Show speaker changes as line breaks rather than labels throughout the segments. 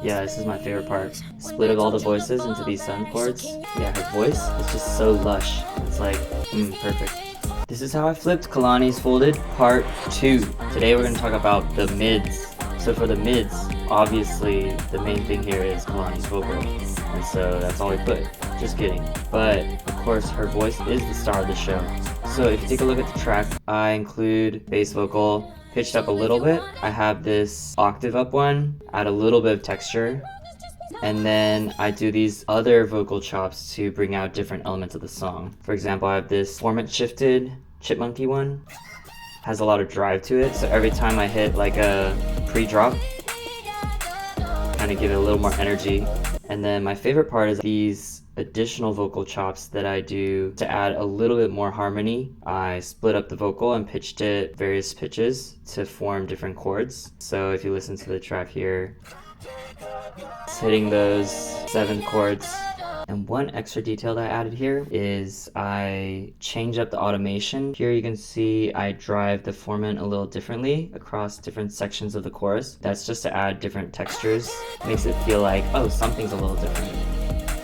Yeah, this is my favorite part. Split of all the voices into these 7 chords. Yeah, her voice is just so lush. It's like, perfect. This is how I flipped Kehlani's Folded Part 2. Today we're going to talk about the mids. So for the mids, obviously the main thing here is Kehlani's vocal. And so that's all we put. Just kidding. But of course her voice is the star of the show. So if you take a look at the track, I include bass vocal, pitched up a little bit. I have this octave up one, add a little bit of texture. And then I do these other vocal chops to bring out different elements of the song. For example, I have this format shifted chipmunky one. Has a lot of drive to it, so every time I hit like a pre-drop, kind of give it a little more energy. And then my favorite part is these additional vocal chops that I do to add a little bit more harmony. I split up the vocal and pitched it various pitches to form different chords. So if you listen to the track here, it's hitting those 7 chords. And one extra detail that I added here is I change up the automation. Here you can see I drive the formant a little differently across different sections of the chorus. That's just to add different textures. Makes it feel like, oh, something's a little different.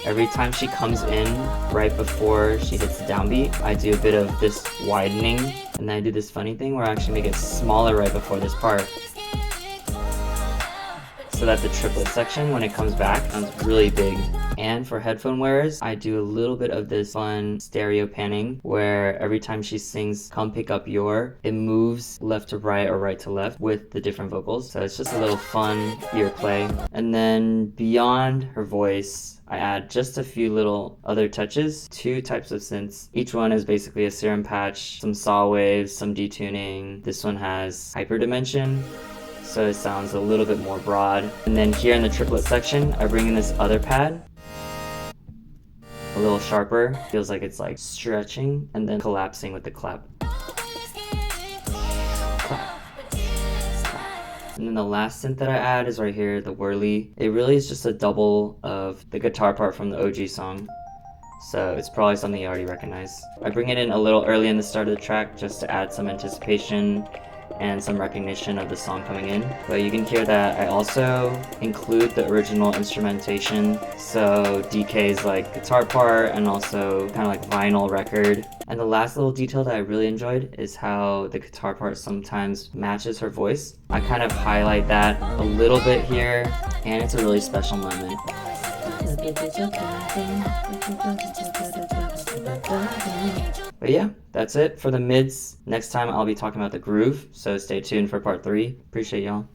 Every time she comes in right before she hits the downbeat, I do a bit of this widening, and then I do this funny thing where I actually make it smaller right before this part, so that the triplet section, when it comes back, sounds really big. And for headphone wearers, I do a little bit of this fun stereo panning where every time she sings Come Pick Up Your, it moves left to right or right to left with the different vocals. So it's just a little fun ear play. And then beyond her voice, I add just a few little other touches, 2 types of synths. Each one is basically a serum patch, some saw waves, some detuning. This one has hyperdimension, so it sounds a little bit more broad. And then here in the triplet section, I bring in this other pad, a little sharper. Feels like it's like stretching and then collapsing with the clap. Clap. And then the last synth that I add is right here, the whirly. It really is just a double of the guitar part from the OG song. So it's probably something you already recognize. I bring it in a little early in the start of the track just to add some anticipation and some recognition of the song coming in. But you can hear that I also include the original instrumentation, so DK's like guitar part and also kind of like vinyl record. And the last little detail that I really enjoyed is how the guitar part sometimes matches her voice. I kind of highlight that a little bit here, and it's a really special moment. But yeah, that's it for the mids. Next time I'll be talking about the groove, so stay tuned for part 3. Appreciate y'all.